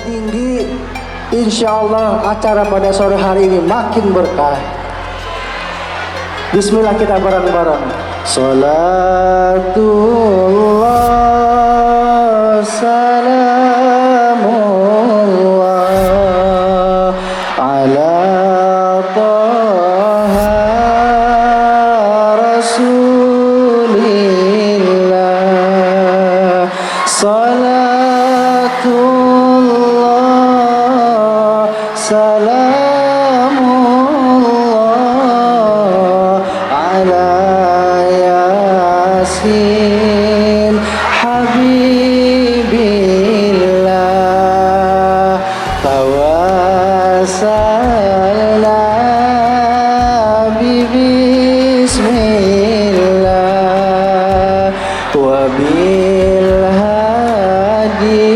tinggi. Insya Allah acara pada sore hari ini makin berkah. Bismillah, kita bareng-bareng. Salatullah salamullah ala taha rasulillah. Salatullah salamullah ala yasin habibillah. Tawassalna bismillah wa bil hadi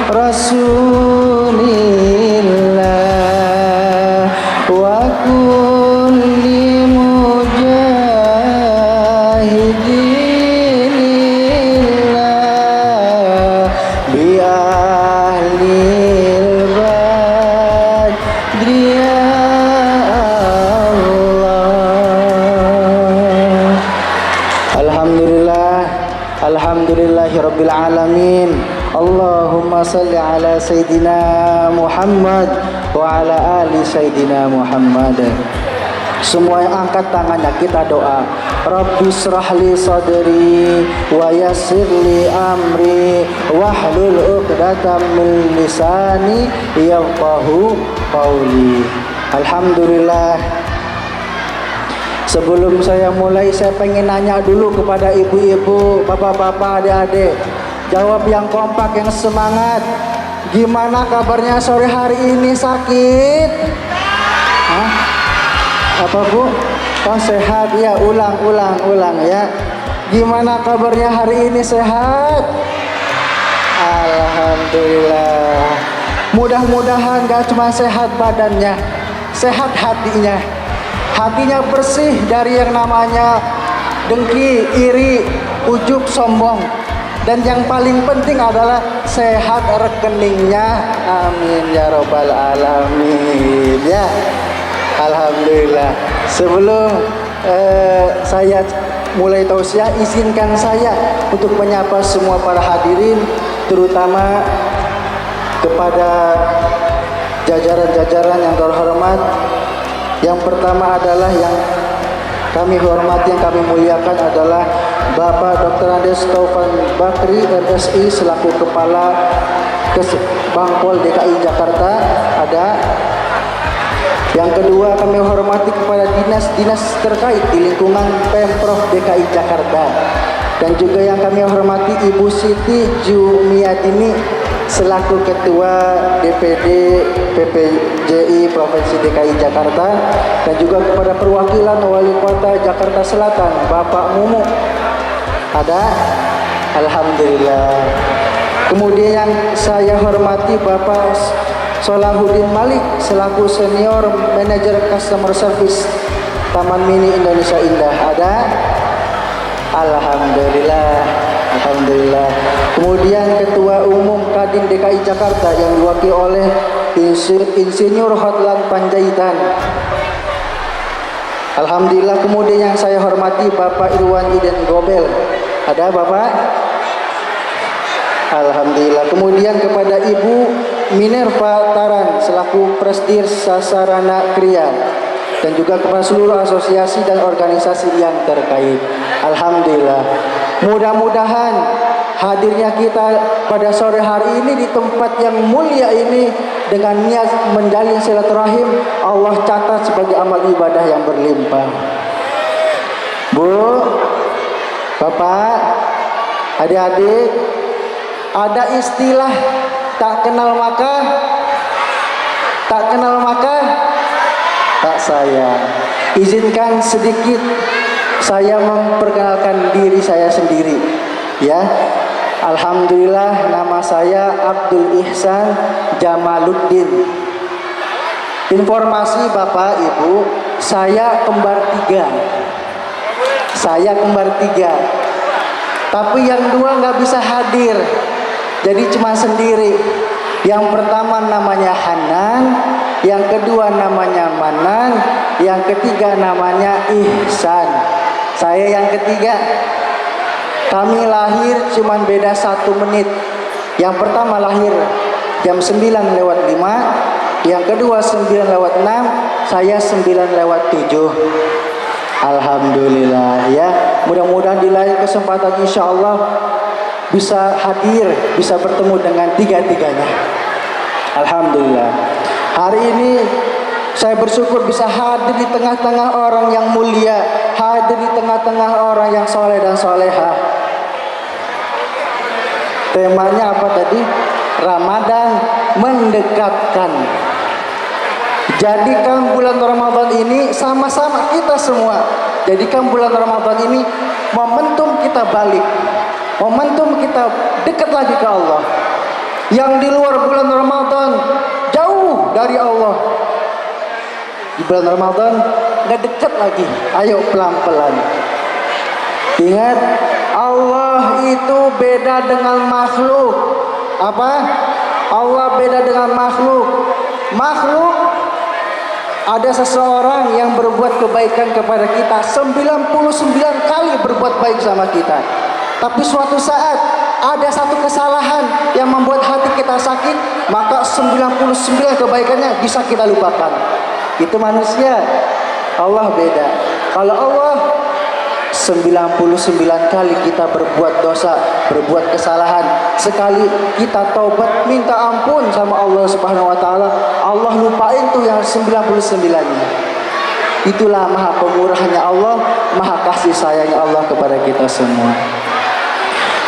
rasulillah wa kulli mujahidillah bi ahlil badri ya Allah. Alhamdulillah, alhamdulillahirabbil alamin. Allahumma salli ala sayyidina Muhammad wa ala ali sayyidina Muhammad. Semua yang angkat tangannya kita doa. Rabbi shrahli sadri wa yassirli amri wahlul 'uqdatam min lisani yafqahu qawli. Alhamdulillah. Sebelum saya mulai, saya pengen nanya dulu kepada ibu-ibu, bapak-bapak, adik-adik. Jawab yang kompak, yang semangat. Gimana kabarnya sore hari ini? Sakit? Hah? Apa bu? Oh sehat ya, ulang ya. Gimana kabarnya hari ini? Sehat? Alhamdulillah. Mudah-mudahan gak cuma sehat badannya, sehat hatinya. Hatinya bersih dari yang namanya dengki, iri, ujub, sombong. Dan yang paling penting adalah sehat rekeningnya. Amin ya robbal alamin ya. Alhamdulillah. Sebelum saya mulai tausiah, izinkan saya untuk menyapa semua para hadirin, terutama kepada jajaran-jajaran yang terhormat. Yang pertama adalah yang kami hormati, yang kami muliakan adalah Bapak Dr. Andes Taufan Bakri RSI selaku Kepala Bangpol DKI Jakarta ada. Yang kedua, kami hormati kepada dinas-dinas terkait di lingkungan Pemprov DKI Jakarta. Dan juga yang kami hormati Ibu Siti Jumiadini selaku Ketua DPD PPJI Provinsi DKI Jakarta. Dan juga kepada perwakilan Wali Kota Jakarta Selatan Bapak Mumu ada. Alhamdulillah. Kemudian yang saya hormati Bapak Solahuddin Malik selaku Senior Manager Customer Service Taman Mini Indonesia Indah ada. Alhamdulillah. Alhamdulillah. Kemudian Ketua Umum Kadin DKI Jakarta yang diwakili oleh Insinyur Hotlan Panjaitan. Alhamdulillah. Kemudian yang saya hormati Bapak Irwan Iden Gobel. Ada Bapak? Alhamdulillah. Kemudian kepada Ibu Minerva Taran selaku Presidir Sasarana Kriya. Dan juga kepada seluruh asosiasi dan organisasi yang terkait. Alhamdulillah. Mudah-mudahan hadirnya kita pada sore hari ini di tempat yang mulia ini dengan niat menjalin silaturahim, Allah catat sebagai amal ibadah yang berlimpah. Bu, Bapak, adik-adik, ada istilah tak kenal maka tak sayang. Izinkan sedikit saya memperkenalkan diri saya sendiri ya. Alhamdulillah, nama saya Abdul Ihsan Jamaluddin. Informasi Bapak Ibu, saya kembar tiga. Tapi yang dua nggak bisa hadir. Jadi cuma sendiri. Yang pertama namanya Hanan, yang kedua namanya Manan, yang ketiga namanya Ihsan. Saya yang ketiga. Kami lahir cuma beda 1 menit. Yang pertama lahir jam 9:05, yang kedua 9:06, saya 9:07. Alhamdulillah ya. Mudah-mudahan di lain kesempatan insya Allah bisa hadir, bisa bertemu dengan tiga-tiganya. Alhamdulillah. Hari ini saya bersyukur bisa hadir di tengah-tengah orang yang mulia, hadir di tengah-tengah orang yang soleh dan soleha. Temanya apa tadi? Ramadan mendekatkan. Jadikan bulan Ramadan ini sama-sama kita semua. Jadikan bulan Ramadan ini momentum kita balik. Momentum kita dekat lagi ke Allah. Yang di luar bulan Ramadan jauh dari Allah. Di bulan Ramadan nggak dekat lagi. Ayo pelan-pelan. Ingat, Allah itu beda dengan makhluk. Apa? Allah beda dengan makhluk. Makhluk, ada seseorang yang berbuat kebaikan kepada kita 99 kali berbuat baik sama kita. Tapi suatu saat ada satu kesalahan yang membuat hati kita sakit, maka 99 kebaikannya bisa kita lupakan. Itu manusia. Allah beda. Kalau Allah 99 kali kita berbuat dosa, berbuat kesalahan, sekali kita taubat minta ampun sama Allah Subhanahu wa taala, Allah lupain tuh yang 99-nya. Itulah maha pemurahnya Allah, maha kasih sayangnya Allah kepada kita semua.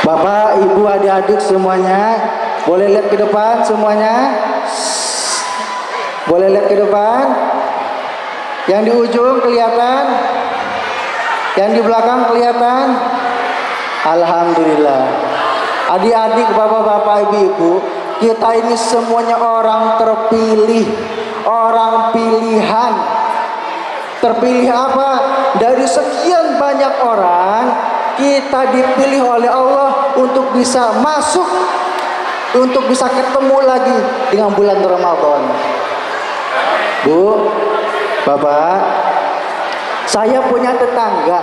Bapak, Ibu, adik-adik semuanya, boleh lihat ke depan semuanya? Boleh lihat ke depan? Yang di ujung kelihatan? Yang di belakang kelihatan? Alhamdulillah. Adik-adik, bapak-bapak, ibu-ibu, kita ini semuanya orang terpilih, orang pilihan. Terpilih apa? Dari sekian banyak orang, kita dipilih oleh Allah untuk bisa masuk, untuk bisa ketemu lagi dengan bulan Ramadan. Bu, Bapak, saya punya tetangga.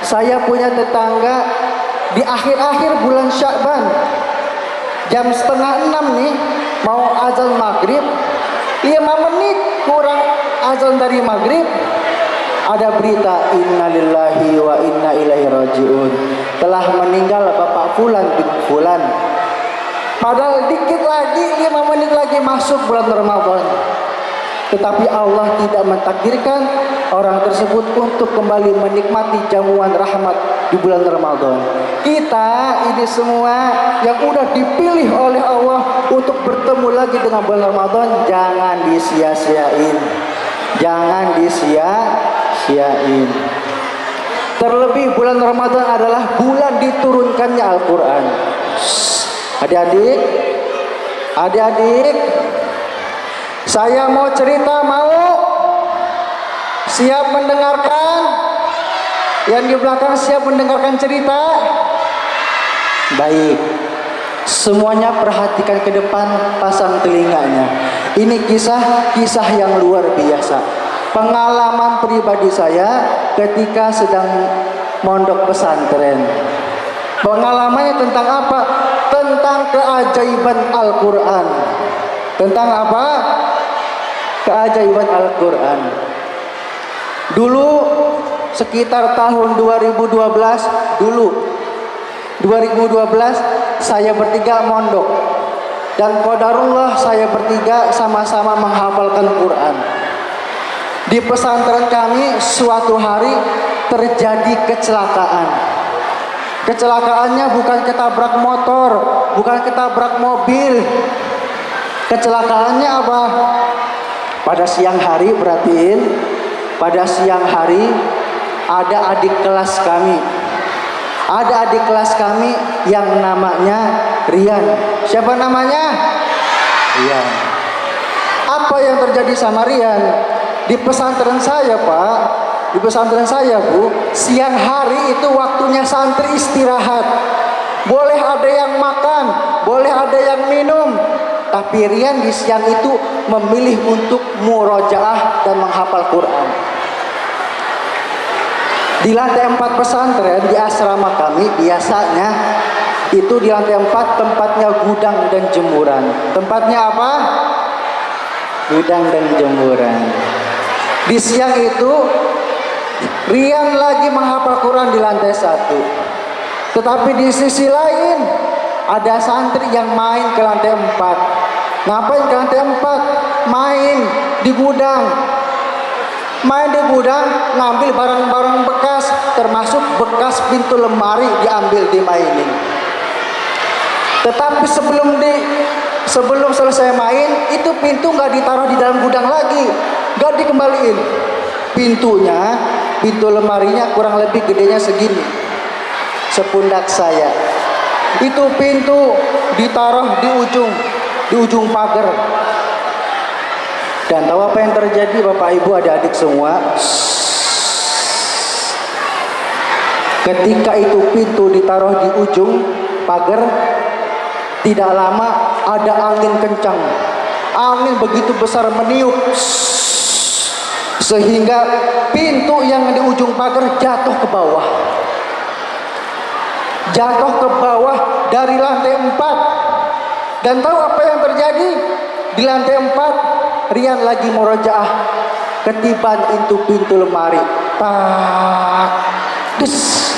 Saya punya tetangga di akhir-akhir bulan Sya'ban, jam 5:30 nih, mau azan maghrib, 5 menit kurang azan dari maghrib, ada berita innalillahi wa inna ilaihi rajiun, telah meninggal Bapak Fulan bin Fulan. Padahal dikit lagi, 5 menit lagi masuk bulan Ramadan. Tetapi Allah tidak mentakdirkan orang tersebut untuk kembali menikmati jamuan rahmat di bulan Ramadan. Kita ini semua yang udah dipilih oleh Allah untuk bertemu lagi dengan bulan Ramadan, jangan disia-siain. Jangan disia-siain. Terlebih bulan Ramadan adalah bulan diturunkannya Al-Quran. Adik-adik, adik-adik, saya mau cerita, mau? Siap mendengarkan? Yang di belakang siap mendengarkan cerita? Baik. Semuanya perhatikan ke depan, pasang telinganya. Ini kisah yang luar biasa. Pengalaman pribadi saya ketika sedang mondok pesantren. Pengalamannya tentang apa? Tentang keajaiban Al-Quran. Tentang apa? Keajaiban Al-Quran. Dulu sekitar tahun 2012, 2012 saya bertiga mondok, dan qadarullah saya bertiga sama-sama menghafalkan Quran. Di pesantren kami suatu hari terjadi kecelakaan. Kecelakaannya bukan ketabrak motor, bukan ketabrak mobil. Kecelakaannya apa? Pada siang hari, perhatiin, pada siang hari ada adik kelas kami. Ada adik kelas kami yang namanya Rian. Siapa namanya? Rian. Apa yang terjadi sama Rian? Di pesantren saya, Pak, di pesantren saya, Bu, siang hari itu waktunya santri istirahat. Boleh ada yang makan, boleh ada yang minum. Tapi Rian di siang itu memilih untuk murojaah dan menghafal Quran. Di lantai 4 pesantren di asrama kami biasanya itu di lantai 4 tempatnya gudang dan jemuran. Tempatnya apa? Gudang dan jemuran. Di siang itu Rian lagi menghafal Quran di lantai 1. Tetapi di sisi lain ada santri yang main ke lantai 4. Ngapain ke lantai 4? Main di gudang. Main di gudang, ngambil barang-barang bekas, termasuk bekas pintu lemari diambil, dimainin. Tetapi sebelum selesai main, itu pintu nggak ditaruh di dalam gudang lagi, nggak dikembaliin. Pintu lemarinya kurang lebih gedenya segini, sepundak saya. Itu pintu ditaruh di ujung pagar. Dan tahu apa yang terjadi, Bapak Ibu adik-adik semua? Ketika itu pintu ditaruh di ujung pagar, tidak lama ada angin kencang. Angin begitu besar meniup, sehingga pintu yang di ujung pagar jatuh ke bawah. Jatuh ke bawah dari lantai 4. Dan tahu apa yang terjadi? Di lantai 4 Rian lagi murojaah, ketiban itu pintu lemari, tak, dus,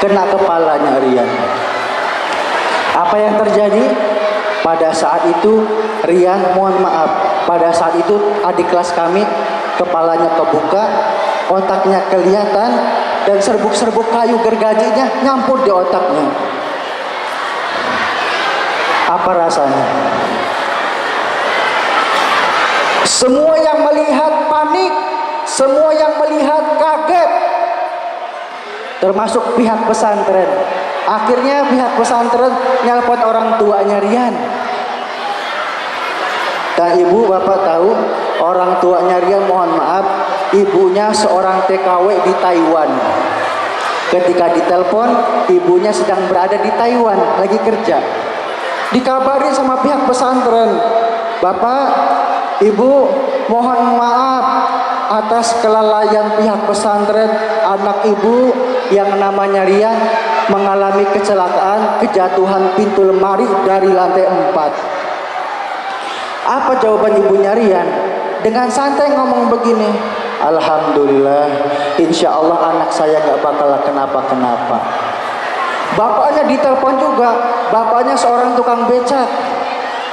kena kepalanya Rian. Apa yang terjadi? Pada saat itu Rian, mohon maaf, pada saat itu adik kelas kami kepalanya kebuka, otaknya kelihatan, dan serbuk-serbuk kayu gergajinya nyampur di otaknya. Apa rasanya? Semua yang melihat panik, semua yang melihat kaget, termasuk pihak pesantren. Akhirnya pihak pesantren nelpon orang tuanya Rian. Dan ibu bapak tahu, orang tuanya Rian, mohon maaf, ibunya seorang TKW di Taiwan. Ketika ditelepon, ibunya sedang berada di Taiwan, lagi kerja. Dikabarin sama pihak pesantren, Bapak, Ibu, mohon maaf atas kelalaian pihak pesantren. Anak ibu yang namanya Rian mengalami kecelakaan, kejatuhan pintu lemari dari lantai 4. Apa jawaban ibunya Rian? Dengan santai ngomong begini, Alhamdulillah, insya Allah anak saya gak bakal kenapa-kenapa. Bapaknya ditelepon juga, bapaknya seorang tukang becak.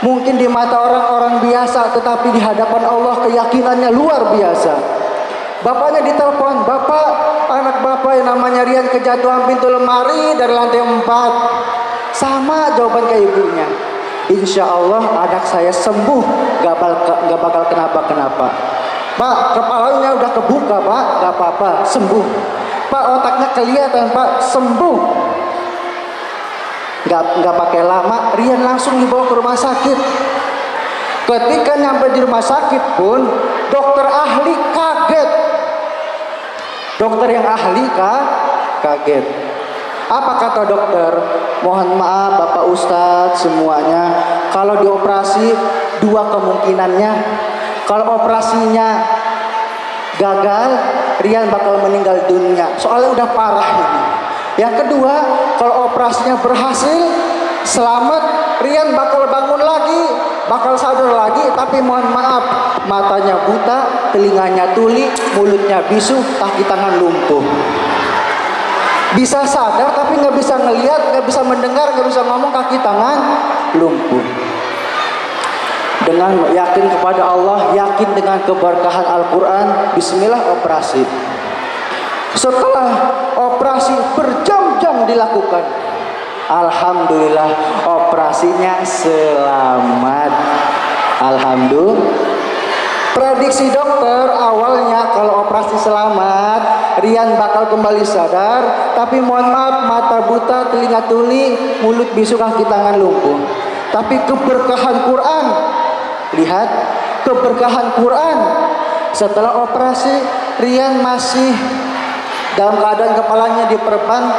Mungkin di mata orang-orang biasa, tetapi di hadapan Allah keyakinannya luar biasa. Bapaknya ditelepon, Bapak, anak Bapak yang namanya Rian kejatuhan pintu lemari dari lantai 4. Sama jawaban ke ibunya. Insya Allah anak saya sembuh, gak bakal kenapa-kenapa. Pak, kepalanya udah kebuka Pak, gak apa-apa, sembuh. Pak, otaknya kelihatan Pak, sembuh. Nggak pakai lama, Rian langsung dibawa ke rumah sakit. Ketika nyampe di rumah sakit pun, dokter ahli kaget. Dokter yang ahli kaget. Apa kata dokter? Mohon maaf Bapak Ustadz semuanya, kalau dioperasi dua kemungkinannya. Kalau operasinya gagal, Rian bakal meninggal dunia. Soalnya udah parah ini. Yang kedua, kalau operasinya berhasil, selamat, Rian bakal bangun lagi, bakal sadar lagi. Tapi mohon maaf, matanya buta, telinganya tuli, mulutnya bisu, kaki tangan lumpuh. Bisa sadar tapi nggak bisa ngelihat, nggak bisa mendengar, nggak bisa ngomong, kaki tangan lumpuh. Dengan yakin kepada Allah, yakin dengan keberkahan Al-Quran, bismillah operasi. Setelah operasi berjam-jam dilakukan, alhamdulillah operasinya selamat. Alhamdulillah. Prediksi dokter awalnya kalau operasi selamat, Rian bakal kembali sadar. Tapi mohon maaf, mata buta, telinga tuli, mulut bisu, kaki tangan lumpuh. Tapi keberkahan Quran, lihat keberkahan Quran. Setelah operasi, Rian masih dalam keadaan kepalanya diperban,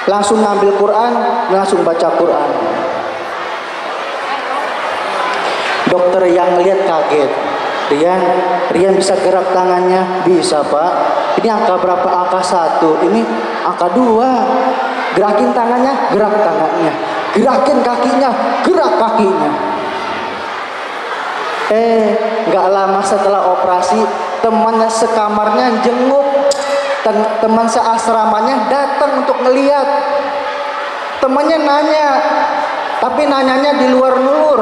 langsung ngambil Quran, langsung baca Quran. Dokter yang lihat kaget. Rian bisa gerak tangannya? Bisa Pak. Ini angka berapa? Angka 1. Ini angka 2. Gerakin tangannya, gerak tangannya. Gerakin kakinya, gerak kakinya. Nggak lama setelah operasi, temannya sekamarnya jenguk, teman seasramanya datang untuk ngeliat. Temannya nanya, tapi nanyanya di luar nulur,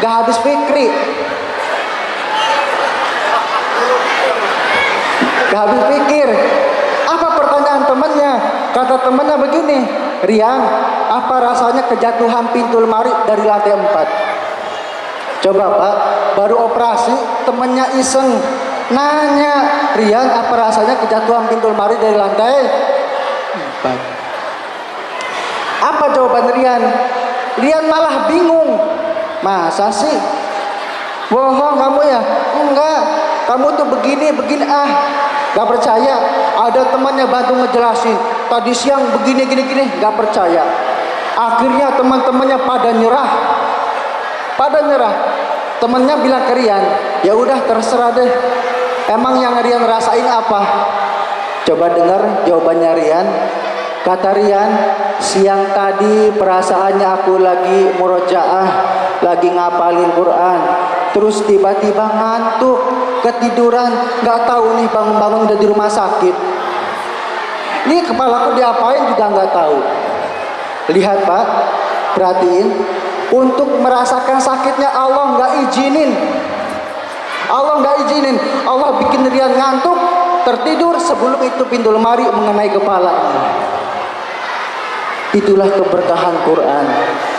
nggak habis fikri. Gak habis pikir. Apa pertanyaan temannya? Kata temannya begini, Rian, apa rasanya kejatuhan pintu lemari dari lantai 4? Coba Pak, baru operasi, temannya iseng nanya, Rian, apa rasanya kejatuhan pintu lemari dari lantai 4? Apa jawaban Rian? Rian malah bingung. Masa sih? Bohong kamu ya? Enggak, kamu tuh begini gak percaya. Ada temannya bantu ngejelasin, tadi siang begini gini, gak percaya. Akhirnya teman-temannya pada nyerah. Temennya bilang ke Rian, ya udah terserah deh, emang yang Rian rasain apa? Coba dengar jawabannya Rian. Kata Rian, siang tadi perasaannya aku lagi murojaah, lagi ngapalin Quran, terus tiba-tiba ngantuk, ketiduran, nggak tahu nih bangun-bangun udah di rumah sakit. Ini kepalaku diapain juga nggak tahu. Lihat Pak, perhatiin, untuk merasakan sakitnya Allah nggak izinin. Allah bikin Rian ngantuk, tertidur, sebelum itu pintu lemari mengenai kepalanya. Itulah keberkahan Quran.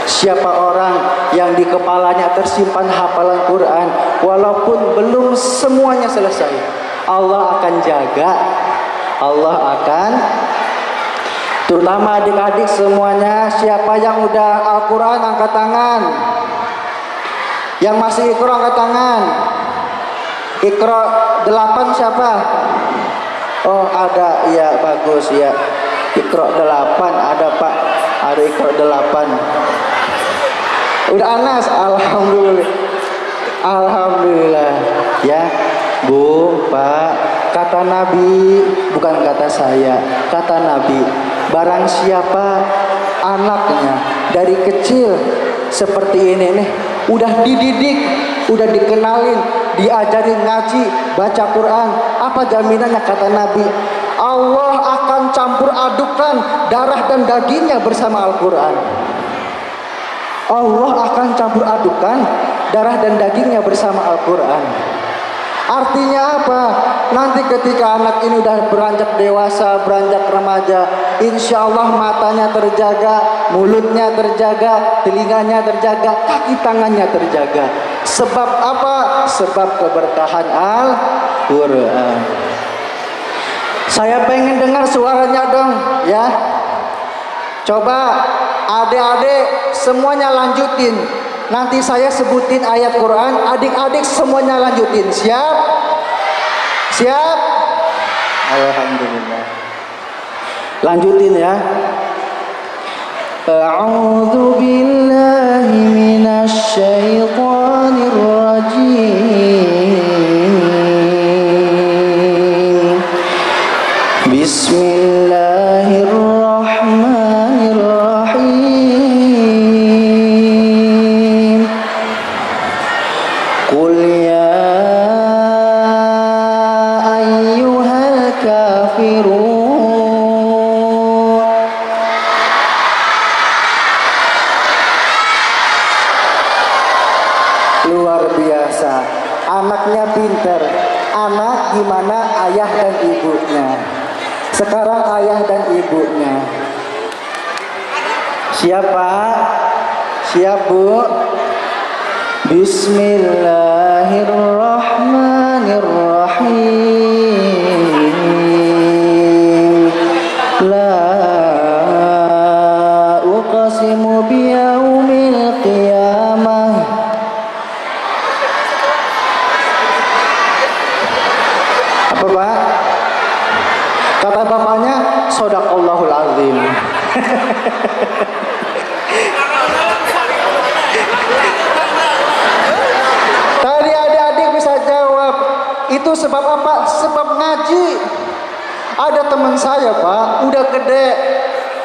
Siapa orang yang di kepalanya tersimpan hafalan Quran, walaupun belum semuanya selesai, Allah akan jaga. Allah akan, terutama adik-adik semuanya, siapa yang udah Al-Quran angkat tangan. Yang masih Iqra angkat tangan. Iqra 8 siapa? Oh ada, ya bagus ya. Iqra 8 ada Pak, ada Iqra 8. Udah Anas, alhamdulillah ya Bu, Pak. Kata Nabi, bukan kata saya, kata Nabi, barang siapa anaknya dari kecil seperti ini nih, udah dididik, udah dikenalin, diajarin ngaji, baca Quran, apa jaminannya? Kata Nabi, Allah akan campur adukan darah dan dagingnya bersama Al-Quran. Allah akan campur adukan darah dan dagingnya bersama Al-Quran. Artinya apa? Nanti ketika anak ini udah beranjak dewasa, beranjak remaja, insya Allah matanya terjaga, mulutnya terjaga, telinganya terjaga, kaki tangannya terjaga. Sebab apa? Sebab keberkahan Al-Quran. Saya pengen dengar suaranya dong ya. Coba adik-adik semuanya lanjutin. Nanti saya sebutin ayat Quran, adik-adik semuanya lanjutin. Siap? Siap? Alhamdulillah. Lanjutin ya. A'udzu billahi minasy syaithanir rajim. Bismillahirrahmanirrahim. Qul ya ayyuhal kafirun. Luar biasa. Anaknya pinter. Anak gimana ayah dan ibunya. Sekarang ayah dan ibunya. Siapa? Siap Bu? Bismillahirrahmanirrahim. La uqsimu biyaumil qiyamah. Apa Pak? Kata bapaknya, Shadaqallahul azim. sebab apa? Sebab ngaji. Ada teman saya Pak,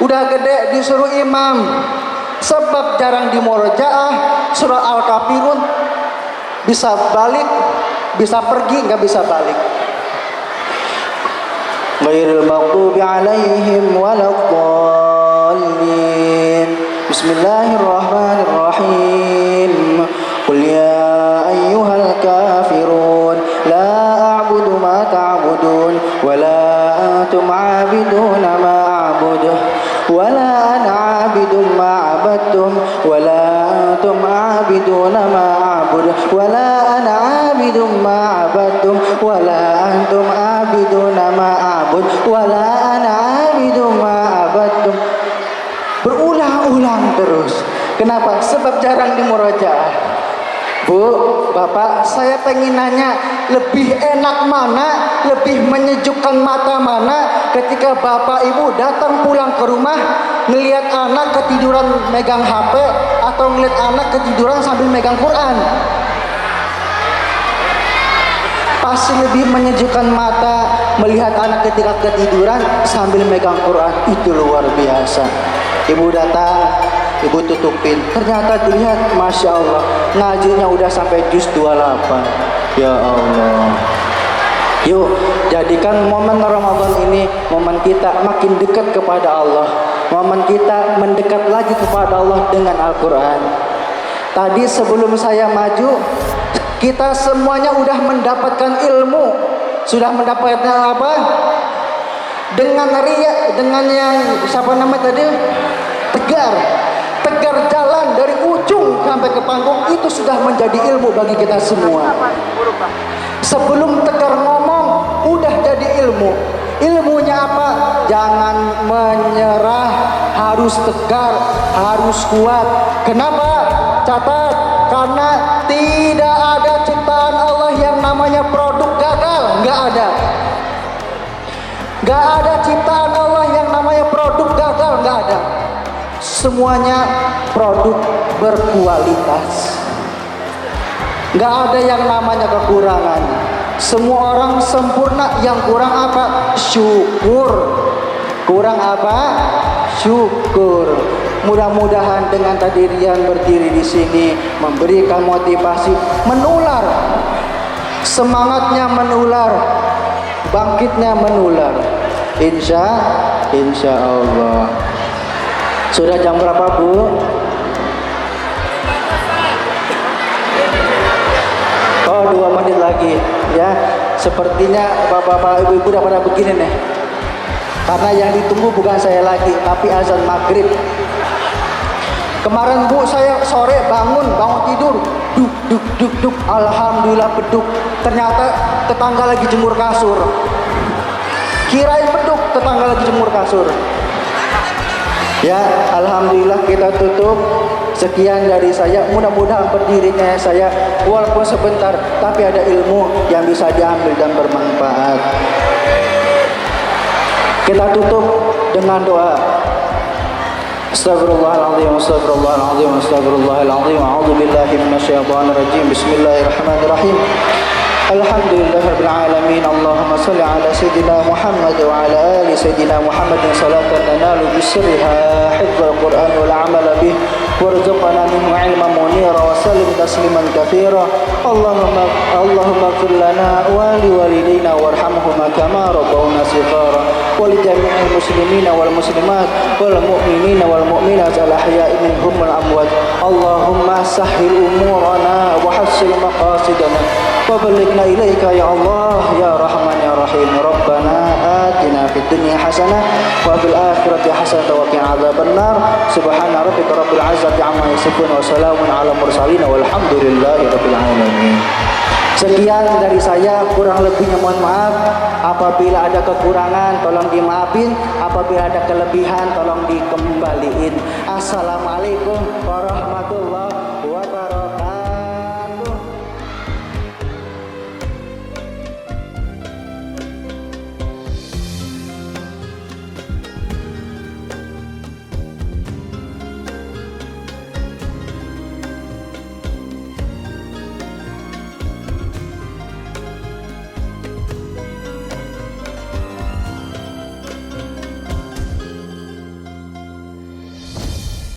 udah gede disuruh imam. Sebab jarang di murojaah, surah Al-Kafirun bisa balik, bisa pergi, nggak bisa balik. Ghairil maghdubi alaihim waladdallin. Bismillahirrahmanirrahim. Qul ya ayyuhal kafirun la a'budu ma ta'budun wa la antum 'abiduna ma a'budu wa la ana 'abidun ma 'abadtum wa la antum 'abiduna ma a'budu wa la ana 'abidun ma 'abadtum wa la antum 'abiduna ma a'bud wa la ana 'abidun ma 'abadtum. Berulang-ulang terus. Kenapa? Sebab jarang di murojaah. Bu, Bapak, saya pengen nanya, lebih enak mana, lebih menyejukkan mata mana ketika Bapak Ibu datang pulang ke rumah ngelihat anak ketiduran megang HP atau ngelihat anak ketiduran sambil megang Quran? Pasti lebih menyejukkan mata melihat anak ketika ketiduran sambil megang Quran. Itu luar biasa. Ibu datang, ibu tutupin, ternyata dilihat, Masya Allah, ngajinya udah sampai juz 28. Ya Allah. Yuk, jadikan momen Ramadan ini momen kita makin dekat kepada Allah, momen kita mendekat lagi kepada Allah dengan Al-Quran. Tadi sebelum saya maju, kita semuanya udah mendapatkan ilmu. Sudah mendapatkan apa? Dengan riya, dengan yang siapa nama tadi? Tegar jalan dari ujung sampai ke panggung, itu sudah menjadi ilmu bagi kita semua. Sebelum Tegar ngomong udah jadi ilmu. Ilmunya apa? Jangan menyerah, harus tegar, harus kuat. Kenapa? Catat, karena tidak ada ciptaan Allah yang namanya produk gagal. Nggak ada. Nggak ada ciptaan Allah yang namanya produk gagal. Nggak ada. Semuanya produk berkualitas. Nggak ada yang namanya kekurangan. Semua orang sempurna. Yang kurang apa? Syukur. Kurang apa? Syukur. Mudah-mudahan dengan tadi Rian berdiri di sini memberikan motivasi, menular. Semangatnya menular, bangkitnya menular. Insya Allah. Sudah jam berapa, Bu? Oh, 2 menit lagi ya. Sepertinya bapak-bapak, ibu-ibu udah pada begini nih. Karena yang ditunggu bukan saya lagi, tapi azan maghrib. Kemarin Bu, saya sore bangun tidur, duk, alhamdulillah beduk. Ternyata tetangga lagi jemur kasur. Kirain beduk, tetangga lagi jemur kasur. Ya, alhamdulillah kita tutup. Sekian dari saya. Mudah-mudahan berdirinya saya walaupun sebentar, tapi ada ilmu yang bisa diambil dan bermanfaat. Kita tutup dengan doa. Astagfirullahaladzim, astagfirullahaladzim, astagfirullahaladzim. A'udzu billahi minasyaitonir rajim. Bismillahirrahmanirrahim. Alhamdulillahirabbil alamin. Allahumma shalli ala sayyidina Muhammad wa ala ali sayyidina Muhammadin salatan tanalu bisriha hifdzal Qur'an wal 'amal bih warzuqna minhu 'ilman munira wa sallim tasliman katsira. Allahumma ighfir lana wa liwalidayna warhamhuma kama rabbawna shighara wa li jami'il muslimina wal muslimat wal mu'minina wal mu'minat al ahya'i minhum wal amwat. Allahumma sahhil umurana wa hassil maqasidana wa ballighna ilaika ya Allah ya Rahman ya Rahim. Rabbana atina fid dunya hasanah wa fil akhirati hasanah wa qina adzabannar. Subhana rabbika rabbil izzati amma yasifun wa salamun ala mursalin walhamdulillahi rabbil alamin. Sekian dari saya, kurang lebihnya mohon maaf. Apabila ada kekurangan tolong dimaafin, apabila ada kelebihan tolong dikembaliin. Assalamualaikum warahmatullahi